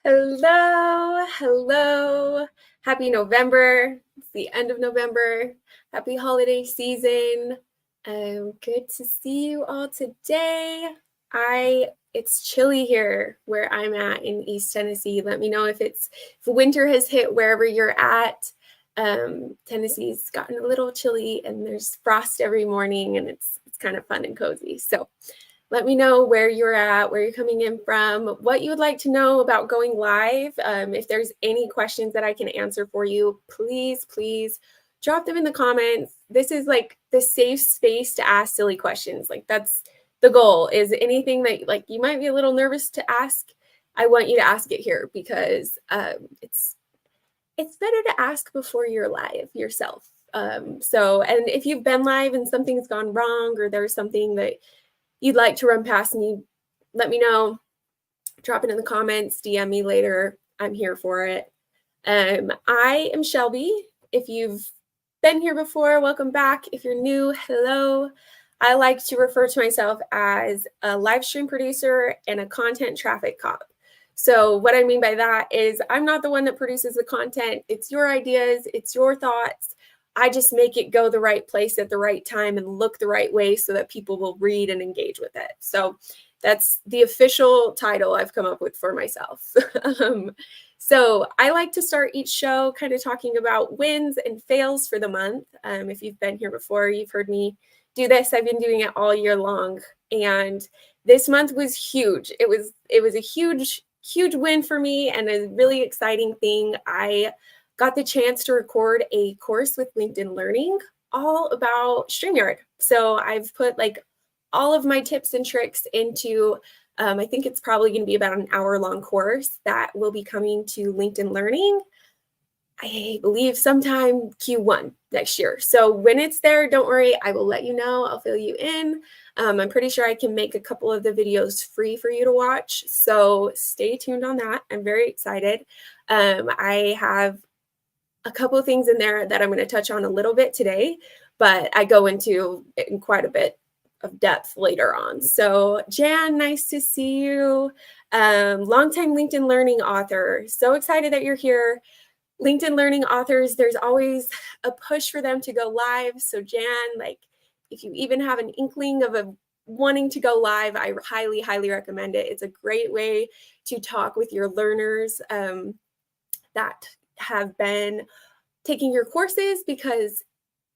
Hello, hello. Happy November. It's the end of November. Happy holiday season. Good to see you all today. It's chilly here where I'm at in East Tennessee. Let me know if winter has hit wherever you're at. Tennessee's gotten a little chilly and there's frost every morning and it's kind of fun and cozy. So let me know where you're at, where you're coming in from, what you would like to know about going live. If there's any questions that I can answer for you, please drop them in the comments. This is like the safe space to ask silly questions. Like that's the goal, is anything that like you might be a little nervous to ask, I want you to ask it here because it's better to ask before you're live yourself. And if you've been live and something's gone wrong or there's something that you'd like to run past me, let me know. Drop it in the comments, DM me later. I'm here for it. I am Shelby. If you've been here before, welcome back. If you're new, hello. I like to refer to myself as a live stream producer and a content traffic cop. So what I mean by that is I'm not the one that produces the content. It's your ideas, it's your thoughts. I just make it go the right place at the right time and look the right way so that people will read and engage with it. So that's the official title I've come up with for myself. So I like to start each show kind of talking about wins and fails for the month. If you've been here before, you've heard me do this. I've been doing it all year long. And this month was huge. It was a huge win for me and a really exciting thing. I got the chance to record a course with LinkedIn Learning all about StreamYard. So I've put like all of my tips and tricks into, I think it's probably going to be about an hour-long course that will be coming to LinkedIn Learning, I believe sometime Q1 next year. So when it's there, don't worry, I will let you know. I'll fill you in. I'm pretty sure I can make a couple of the videos free for you to watch. So stay tuned on that. I'm very excited. I have a couple of things in there that I'm going to touch on a little bit today, but I go into it in quite a bit of depth later on. So Jan, nice to see you. Longtime LinkedIn Learning author. So excited that you're here. LinkedIn Learning authors, there's always a push for them to go live. So Jan, like if you even have an inkling of wanting to go live, I highly recommend it. It's a great way to talk with your learners that have been taking your courses, because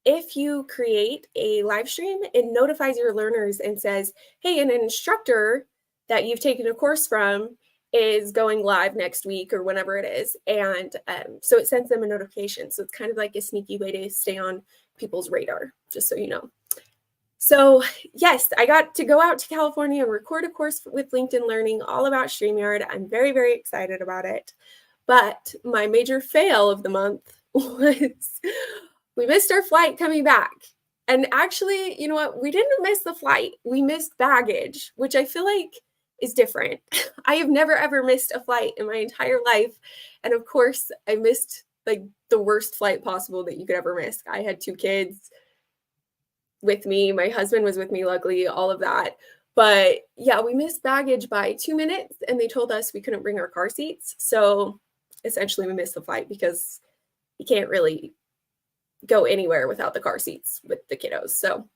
if you create a live stream, it notifies your learners and says, hey, an instructor that you've taken a course from is going live next week or whenever it is. And so it sends them a notification. So it's kind of like a sneaky way to stay on people's radar, just so you know. So yes, I got to go out to California and record a course with LinkedIn Learning all about StreamYard. I'm very excited about it. But my major fail of the month was we missed our flight coming back. And actually, you know what? We didn't miss the flight. We missed baggage, which I feel like is different. I have never ever missed a flight in my entire life. And of course, I missed like the worst flight possible that you could ever miss. I had 2 kids with me. My husband was with me, luckily, all of that. But yeah, we missed baggage by 2 minutes and they told us we couldn't bring our car seats. So essentially we missed the flight because you can't really go anywhere without the car seats with the kiddos. So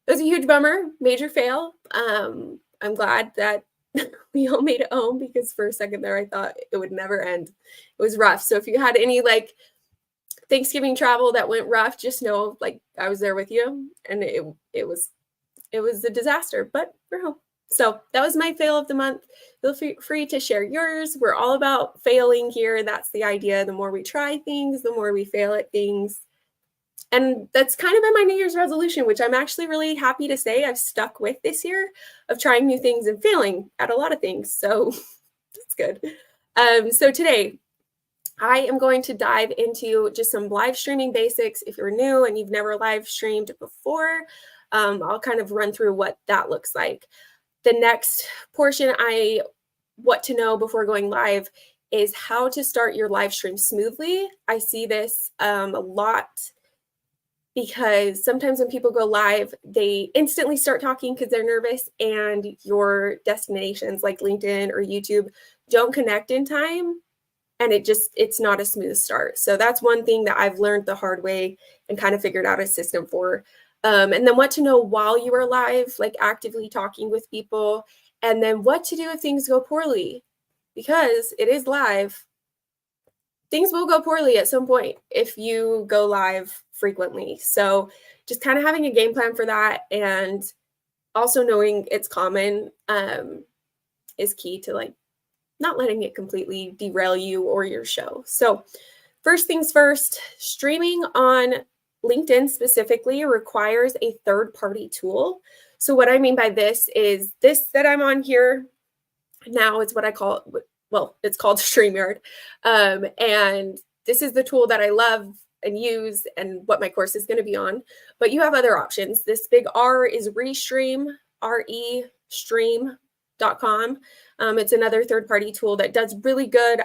it was a huge bummer, major fail. I'm glad that we all made it home, because for a second there, I thought it would never end. It was rough. So if you had any like Thanksgiving travel that went rough, just know like I was there with you, and it was a disaster, but we're home. So that was my fail of the month. Feel free to share yours. We're all about failing here. That's the idea. The more we try things, the more we fail at things. And that's kind of been my New Year's resolution, which I'm actually really happy to say I've stuck with this year, of trying new things and failing at a lot of things. So that's good. So today, I am going to dive into just some live streaming basics. If you're new and you've never live streamed before, I'll kind of run through what that looks like. The next portion, what to know before going live, is how to start your live stream smoothly. I see this a lot because sometimes when people go live, they instantly start talking because they're nervous, and your destinations like LinkedIn or YouTube don't connect in time, and it's not a smooth start. So that's one thing that I've learned the hard way and kind of figured out a system for. And then what to know while you are live, like actively talking with people, and then what to do if things go poorly, because it is live. Things will go poorly at some point if you go live frequently. So just kind of having a game plan for that, and also knowing it's common is key to like not letting it completely derail you or your show. So first things first, streaming on LinkedIn specifically requires a third-party tool. So what I mean by this is this that I'm on here now is what I call, well, it's called StreamYard. And this is the tool that I love and use and what my course is going to be on. But you have other options. This big R is Restream, restream.com. It's another third-party tool that does really good.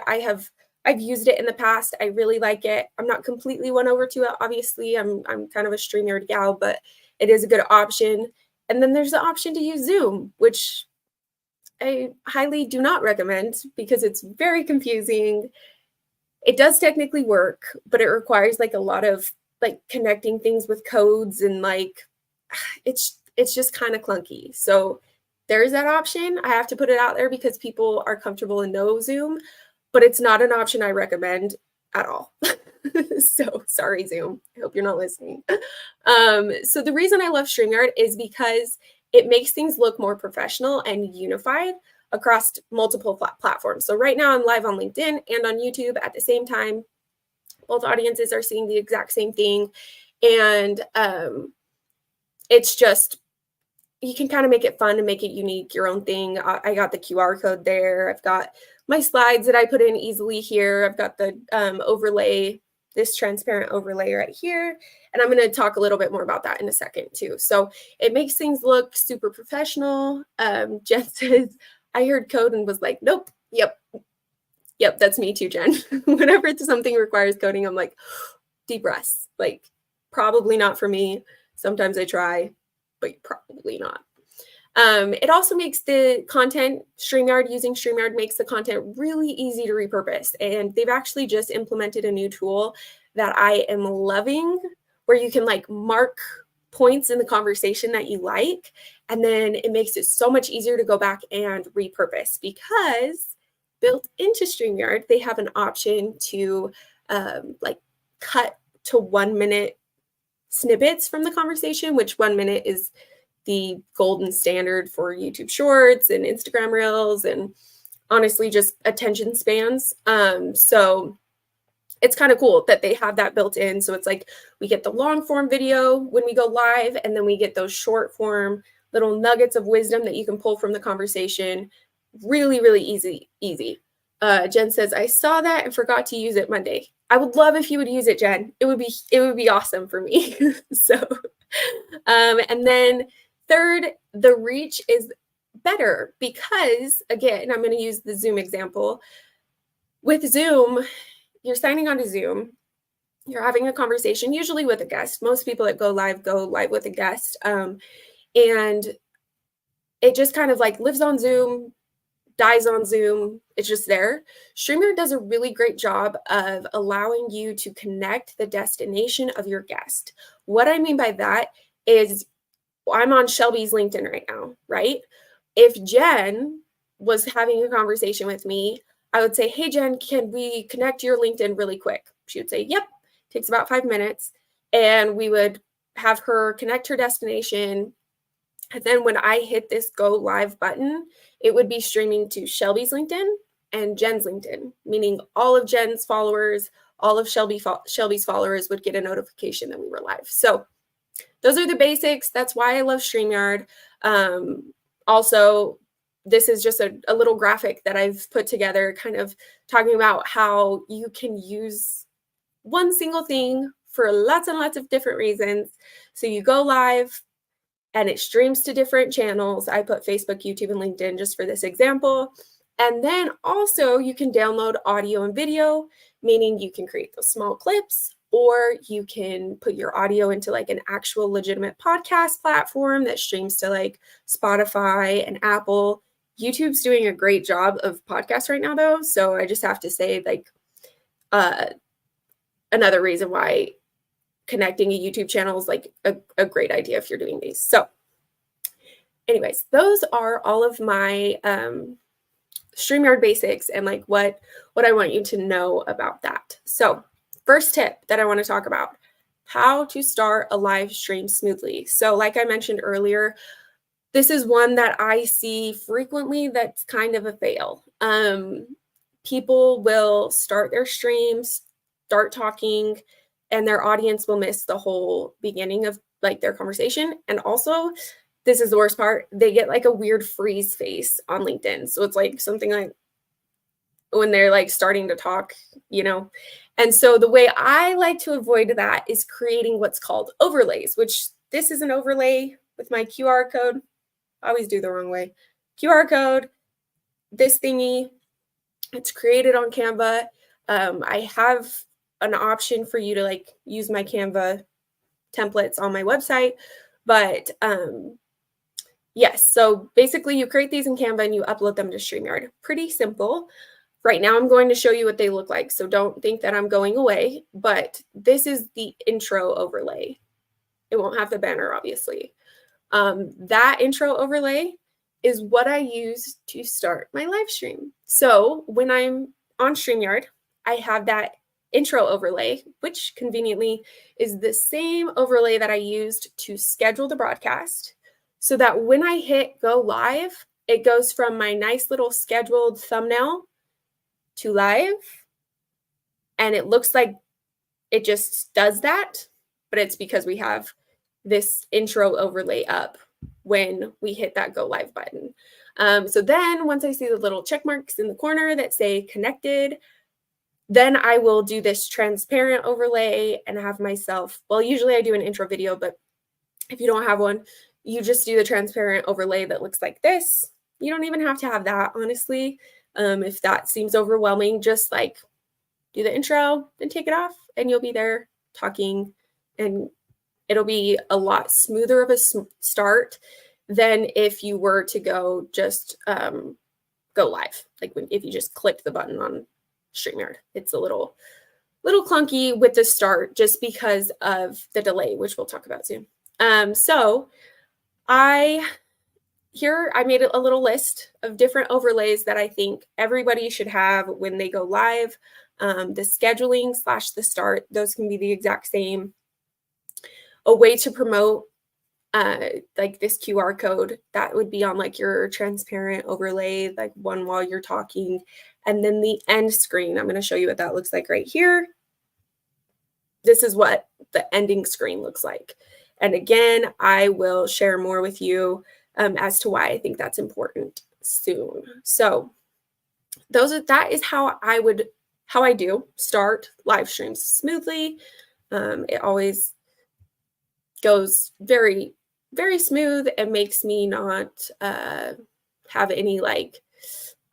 I've used it in the past. I really like it. I'm not completely won over to it. Obviously, I'm kind of a StreamYard gal, but it is a good option. And then there's the option to use Zoom, which I highly do not recommend because it's very confusing. It does technically work, but it requires like a lot of like connecting things with codes, and like it's just kind of clunky. So there's that option. I have to put it out there because people are comfortable and know Zoom, but it's not an option I recommend at all. So sorry, Zoom. I hope you're not listening. So the reason I love StreamYard is because it makes things look more professional and unified across multiple platforms. So right now I'm live on LinkedIn and on YouTube at the same time. Both audiences are seeing the exact same thing. And it's just, you can kind of make it fun and make it unique, your own thing. I got the QR code there. I've got my slides that I put in easily here. I've got the overlay, this transparent overlay right here. And I'm going to talk a little bit more about that in a second too. So it makes things look super professional. Jen says, I heard code and was like, nope, yep, that's me too, Jen. Whenever something requires coding, I'm like, deep breaths, like probably not for me. Sometimes I try, but probably not. It also makes the content, using StreamYard makes the content really easy to repurpose. And they've actually just implemented a new tool that I am loving, where you can like mark points in the conversation that you like, and then it makes it so much easier to go back and repurpose, because built into StreamYard, they have an option to like cut to 1 minute snippets from the conversation, which 1 minute is the golden standard for YouTube Shorts and Instagram Reels, and honestly just attention spans. So it's kind of cool that they have that built in. So it's like we get the long form video when we go live, and then we get those short form little nuggets of wisdom that you can pull from the conversation. Really, really easy. Jen says, I saw that and forgot to use it Monday. I would love if you would use it, Jen. It would be awesome for me. So, and then third, the reach is better because, again, I'm going to use the Zoom example. With Zoom, you're signing on to Zoom. You're having a conversation, usually with a guest. Most people that go live with a guest. And it just kind of like lives on Zoom, dies on Zoom. It's just there. StreamYard does a really great job of allowing you to connect the destination of your guest. What I mean by that is, I'm on Shelby's LinkedIn right now, right? If Jen was having a conversation with me, I would say, hey, Jen, can we connect to your LinkedIn really quick? She would say, yep, takes about 5 minutes. And we would have her connect her destination. And then when I hit this go live button, it would be streaming to Shelby's LinkedIn and Jen's LinkedIn, meaning all of Jen's followers, all of Shelby's followers would get a notification that we were live. So those are the basics. That's why I love StreamYard. Also, this is just a little graphic that I've put together kind of talking about how you can use one single thing for lots and lots of different reasons. So you go live and it streams to different channels. I put Facebook, YouTube, and LinkedIn just for this example. And then also you can download audio and video, meaning you can create those small clips, or you can put your audio into like an actual legitimate podcast platform that streams to like Spotify and Apple. YouTube's doing a great job of podcasts right now though. So I just have to say like another reason why connecting a YouTube channel is like a great idea if you're doing these. So anyways, those are all of my StreamYard basics and like what I want you to know about that. So first tip that I want to talk about, how to start a live stream smoothly. So like I mentioned earlier, this is one that I see frequently that's kind of a fail. People will start their streams, start talking, and their audience will miss the whole beginning of like their conversation. And also, this is the worst part, they get like a weird freeze face on LinkedIn. So it's like something like when they're like starting to talk, you know? And so the way I like to avoid that is creating what's called overlays, which this is an overlay with my QR code. I always do the wrong way. QR code, this thingy, it's created on Canva. I have an option for you to like use my Canva templates on my website, but yes, so basically you create these in Canva and you upload them to StreamYard. Pretty simple. Right now I'm going to show you what they look like, so don't think that I'm going away, but this is the intro overlay. It won't have the banner, obviously. That intro overlay is what I use to start my live stream. So when I'm on StreamYard, I have that intro overlay, which conveniently is the same overlay that I used to schedule the broadcast, so that when I hit go live, it goes from my nice little scheduled thumbnail to live. And it looks like it just does that, but it's because we have this intro overlay up when we hit that go live button. So then once I see the little check marks in the corner that say connected, then I will do this transparent overlay and have myself, well, usually I do an intro video, but if you don't have one, you just do the transparent overlay that looks like this. You don't even have to have that, honestly. If that seems overwhelming, just like do the intro, then take it off, and you'll be there talking, and it'll be a lot smoother of a start than if you were to go just go live. Like if you just click the button on StreamYard, it's a little clunky with the start just because of the delay, which we'll talk about soon. So I made a little list of different overlays that I think everybody should have when they go live. The scheduling / the start, those can be the exact same. A way to promote like this QR code, that would be on like your transparent overlay, like one while you're talking. And then the end screen, I'm going to show you what that looks like right here. This is what the ending screen looks like. And again, I will share more with you as to why I think that's important soon. So that is how I do start live streams smoothly. It always goes very, very smooth and makes me not have any like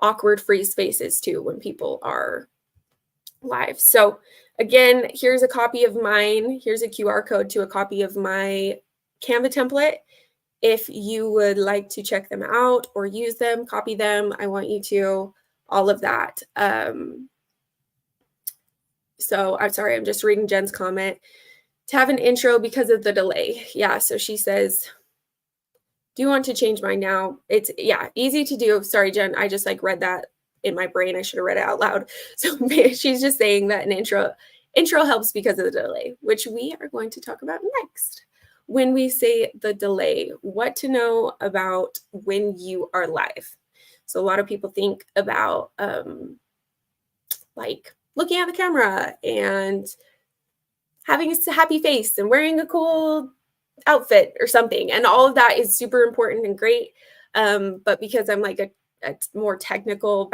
awkward freeze faces too when people are live. So again, here's a copy of mine. Here's a QR code to a copy of my Canva template. If you would like to check them out or use them, copy them, I want you to, all of that. So I'm sorry, I'm just reading Jen's comment. To have an intro because of the delay. Yeah, so she says, do you want to change mine now? It's, yeah, easy to do. Sorry, Jen, I just like read that in my brain. I should have read it out loud. So she's just saying that an intro helps because of the delay, which we are going to talk about next. When we say the delay, what to know about when you are live. So a lot of people think about like looking at the camera and having a happy face and wearing a cool outfit or something. And all of that is super important and great. But because I'm like a more technical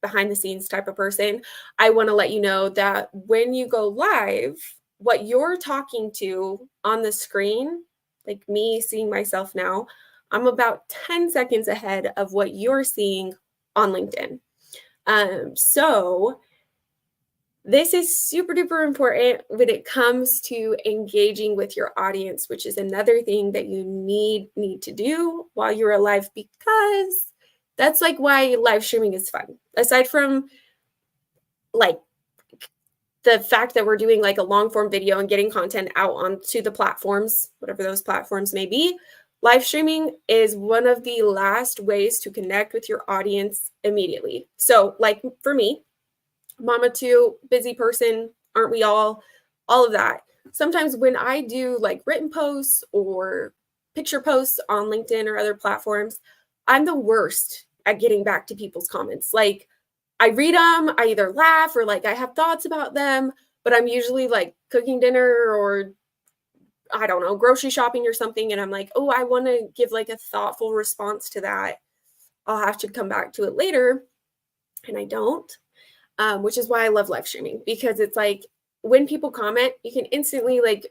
behind the scenes type of person, I want to let you know that when you go live, what you're talking to on the screen, like me seeing myself now, I'm about 10 seconds ahead of what you're seeing on LinkedIn. So this is super duper important when it comes to engaging with your audience, which is another thing that you need to do while you're alive, because that's like why live streaming is fun. Aside from like the fact that we're doing like a long form video and getting content out onto the platforms, whatever those platforms may be, live streaming is one of the last ways to connect with your audience immediately. So like for me, mama too, busy person, aren't we all of that. Sometimes when I do like written posts or picture posts on LinkedIn or other platforms, I'm the worst at getting back to people's comments. Like I read them, I either laugh or like I have thoughts about them, but I'm usually like cooking dinner or I don't know, grocery shopping or something. And I'm like, oh, I want to give like a thoughtful response to that. I'll have to come back to it later. And I don't. Which is why I love live streaming, because it's like when people comment, you can instantly like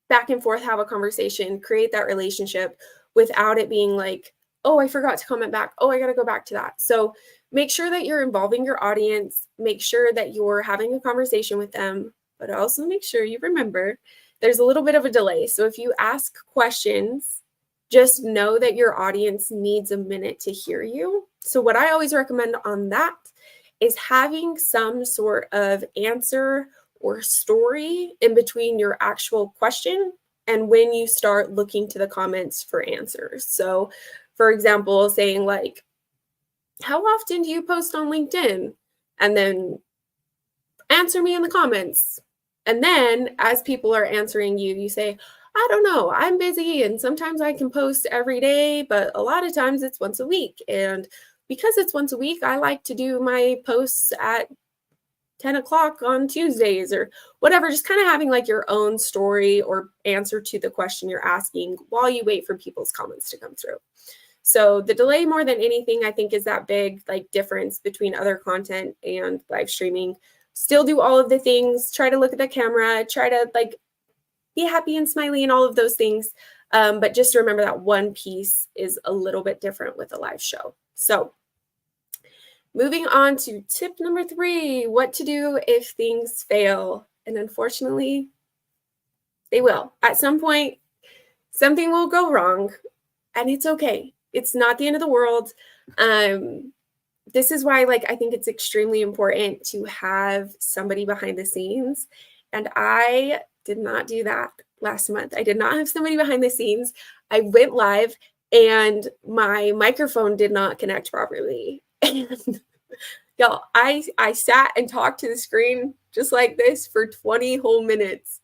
back and forth have a conversation, create that relationship without it being like, oh, I forgot to comment back. Oh, I got to go back to that. So make sure that you're involving your audience, make sure that you're having a conversation with them, but also make sure you remember there's a little bit of a delay. So if you ask questions, just know that your audience needs a minute to hear you. So what I always recommend on that is having some sort of answer or story in between your actual question and when you start looking to the comments for answers. So, for example, saying like, how often do you post on LinkedIn? And then answer me in the comments. And then as people are answering you, you say, I don't know, I'm busy and sometimes I can post every day, but a lot of times it's once a week. And because it's once a week, I like to do my posts at 10 o'clock on Tuesdays or whatever, just kind of having like your own story or answer to the question you're asking while you wait for people's comments to come through. So the delay more than anything, I think, is that big like difference between other content and live streaming. Still do all of the things, try to look at the camera, try to like be happy and smiley and all of those things. But just remember that one piece is a little bit different with a live show. So moving on to tip number 3, what to do if things fail. And unfortunately, they will. At some point, something will go wrong and it's okay. It's not the end of the world. This is why, like, I think it's extremely important to have somebody behind the scenes. And I did not do that last month. I did not have somebody behind the scenes. I went live and my microphone did not connect properly. And y'all, I sat and talked to the screen just like this for 20 whole minutes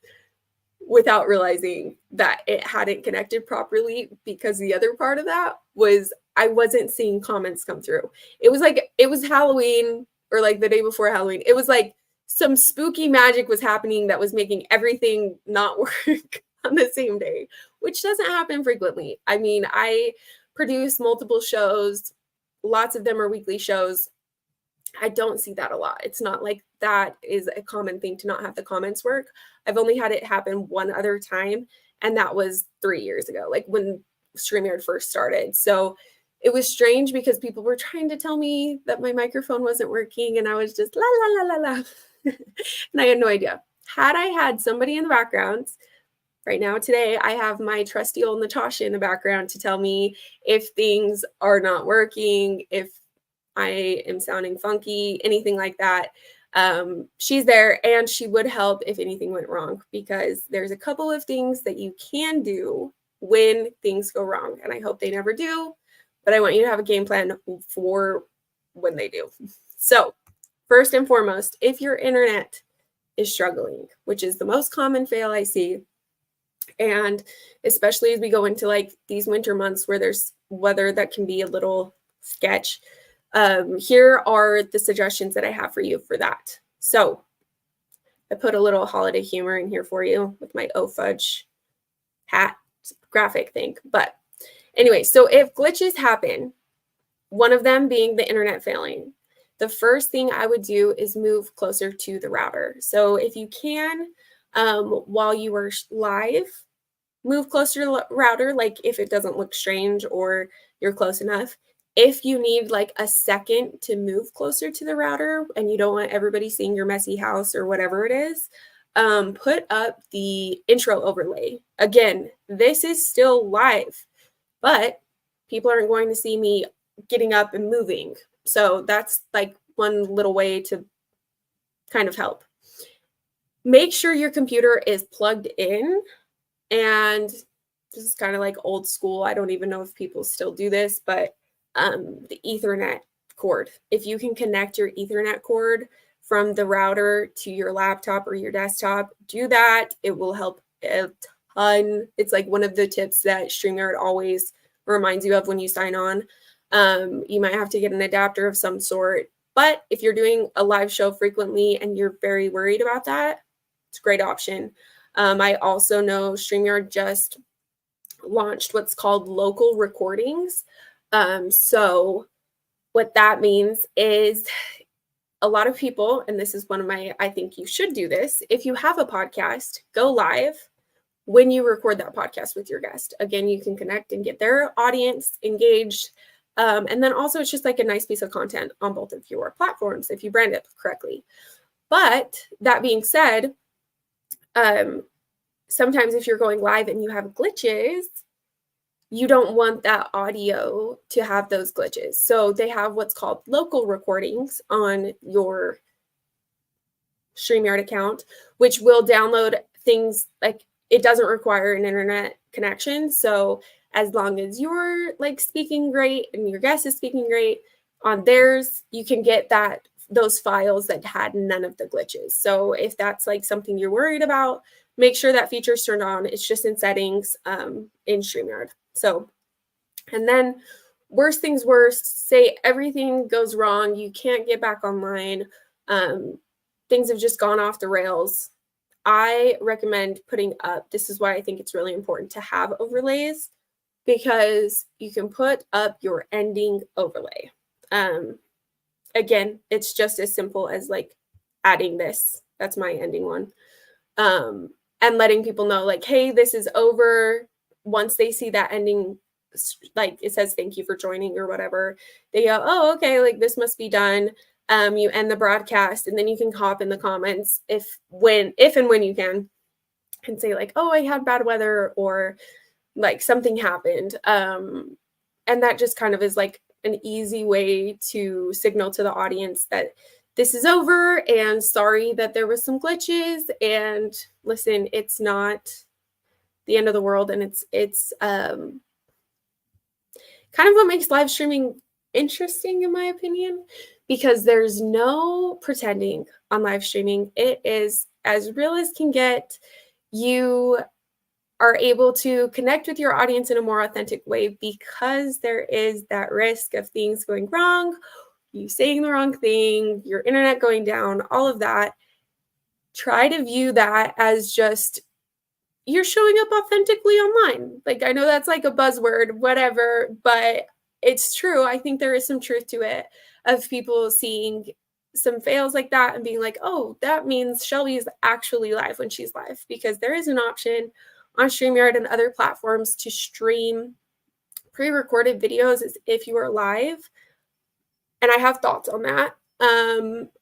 without realizing that it hadn't connected properly, because the other part of that was I wasn't seeing comments come through. It was like, it was Halloween or like the day before Halloween. It was like some spooky magic was happening that was making everything not work on the same day, which doesn't happen frequently. I mean, I produce multiple shows. Lots of them are weekly shows. I don't see that a lot. It's not like that is a common thing to not have the comments work. I've only had it happen one other time, and that was 3 years ago, like when StreamYard first started. So it was strange because people were trying to tell me that my microphone wasn't working, and I was just la la la la la. And I had no idea. Had I had somebody in the background, right now today, I have my trusty old Natasha in the background to tell me if things are not working, if I am sounding funky, anything like that. She's there and she would help if anything went wrong, because there's a couple of things that you can do when things go wrong. And I hope they never do, but I want you to have a game plan for when they do. So first and foremost, if your internet is struggling, which is the most common fail I see, and especially as we go into like these winter months where there's weather that can be a little sketch, here are the suggestions that I have for you for that. So I put a little holiday humor in here for you with my Oh Fudge hat graphic thing. But anyway, so if glitches happen, one of them being the internet failing, the first thing I would do is move closer to the router. So if you can, while you are live, move closer to the router, like if it doesn't look strange or you're close enough. If you need like a second to move closer to the router and you don't want everybody seeing your messy house or whatever it is, put up the intro overlay. Again, this is still live, but people aren't going to see me getting up and moving. So that's like one little way to kind of help. Make sure your computer is plugged in, and this is kind of like old school. I don't even know if people still do this, but the Ethernet cord. If you can connect your Ethernet cord from the router to your laptop or your desktop, do that. It will help a ton. It's like one of the tips that StreamYard always reminds you of when you sign on. You might have to get an adapter of some sort, but if you're doing a live show frequently and you're very worried about that, it's a great option. I also know StreamYard just launched what's called local recordings. So what that means is a lot of people, and this is one of my, I think you should do this. If you have a podcast, go live when you record that podcast with your guest. Again, you can connect and get their audience engaged. And then also it's just like a nice piece of content on both of your platforms if you brand it correctly. But that being said, sometimes if you're going live and you have glitches, you don't want that audio to have those glitches. So they have what's called local recordings on your StreamYard account, which will download things like it doesn't require an internet connection. So as long as you're like speaking great and your guest is speaking great on theirs, you can get those files that had none of the glitches. So if that's like something you're worried about, make sure that feature's turned on. It's just in settings in StreamYard. So, and then worst things worst, say everything goes wrong, you can't get back online, things have just gone off the rails. I recommend putting up, this is why I think it's really important to have overlays, because you can put up your ending overlay. Again, it's just as simple as like adding this. That's my ending one. And letting people know like, hey, this is over. Once they see that ending, like it says, thank you for joining or whatever, they go, oh, okay, like this must be done. You end the broadcast, and then you can hop in the comments if and when you can, and say like, oh, I had bad weather, or like something happened. And that just kind of is like an easy way to signal to the audience that this is over and sorry that there was some glitches, and listen, it's not the end of the world. And it's kind of what makes live streaming interesting, in my opinion, because there's no pretending on live streaming. It is as real as can get. You are able to connect with your audience in a more authentic way because there is that risk of things going wrong, you saying the wrong thing, your internet going down, all of that. Try to view that as just you're showing up authentically online. Like, I know that's like a buzzword, whatever, but it's true. I think there is some truth to it, of people seeing some fails like that and being like, oh, that means Shelby is actually live when she's live, because there is an option on StreamYard and other platforms to stream pre-recorded videos as if you are live. And I have thoughts on that.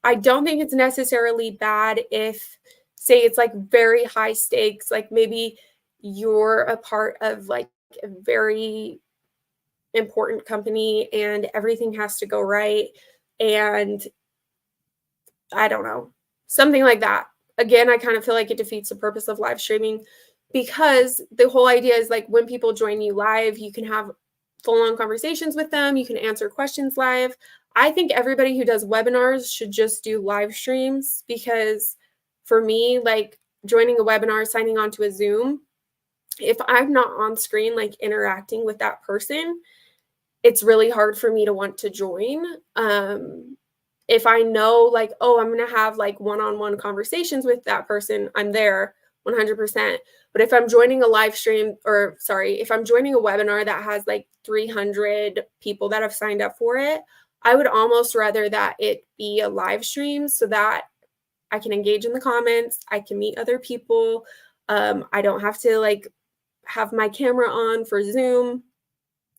I don't think it's necessarily bad if, say, it's like very high stakes, like maybe you're a part of like a very important company and everything has to go right. And I don't know, something like that. Again, I kind of feel like it defeats the purpose of live streaming, because the whole idea is like when people join you live, you can have full-on conversations with them. You can answer questions live. I think everybody who does webinars should just do live streams, because for me, like joining a webinar, signing on to a Zoom, if I'm not on screen, like interacting with that person, it's really hard for me to want to join. if I know like, oh, I'm going to have like one-on-one conversations with that person, I'm there 100%. But if I'm joining a live stream, or sorry, if I'm joining a webinar that has like 300 people that have signed up for it, I would almost rather that it be a live stream so that I can engage in the comments, I can meet other people. I don't have to like have my camera on for Zoom,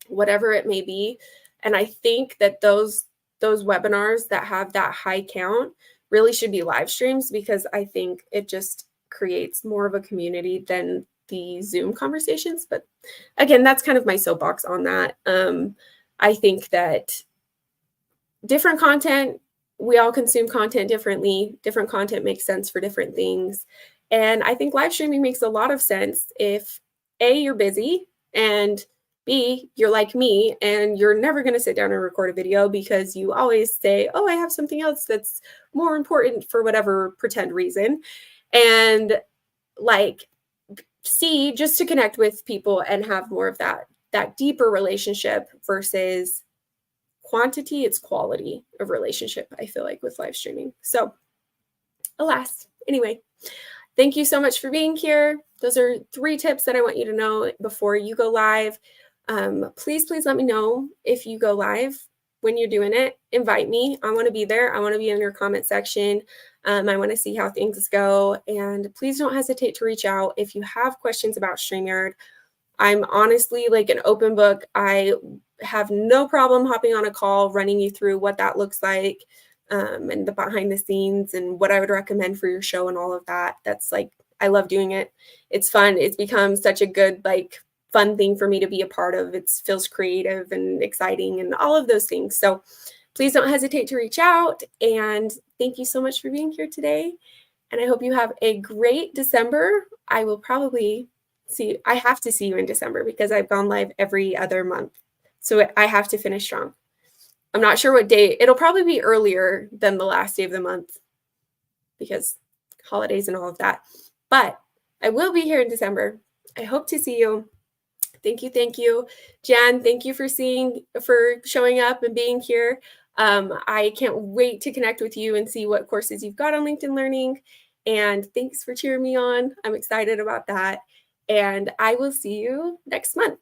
whatever it may be. And I think that those webinars that have that high count really should be live streams, because I think it just creates more of a community than the Zoom conversations. But again, that's kind of my soapbox on that. I think that different content, we all consume content differently. Different content makes sense for different things. And I think live streaming makes a lot of sense if A, you're busy, and B, you're like me and you're never going to sit down and record a video because you always say, oh, I have something else that's more important for whatever pretend reason. And like C, just to connect with people and have more of that deeper relationship versus quantity, it's quality of relationship, I feel like, with live streaming. So alas, anyway, thank you so much for being here. Those are 3 tips that I want you to know before you go live. Please let me know if you go live when you're doing it. Invite me. I want to be there. I want to be in your comment section. I want to see how things go. And please don't hesitate to reach out if you have questions about StreamYard. I'm honestly like an open book. I have no problem hopping on a call, running you through what that looks like, and the behind the scenes and what I would recommend for your show and all of that. That's like, I love doing it. It's fun. It's become such a good, like, fun thing for me to be a part of. It feels creative and exciting and all of those things. So please don't hesitate to reach out. And thank you so much for being here today. And I hope you have a great December. I will probably I have to see you in December because I've gone live every other month. So I have to finish strong. I'm not sure what day. It'll probably be earlier than the last day of the month because holidays and all of that. But I will be here in December. I hope to see you. Thank you. Thank you. Jan, thank you for showing up and being here. I can't wait to connect with you and see what courses you've got on LinkedIn Learning. And thanks for cheering me on. I'm excited about that. And I will see you next month.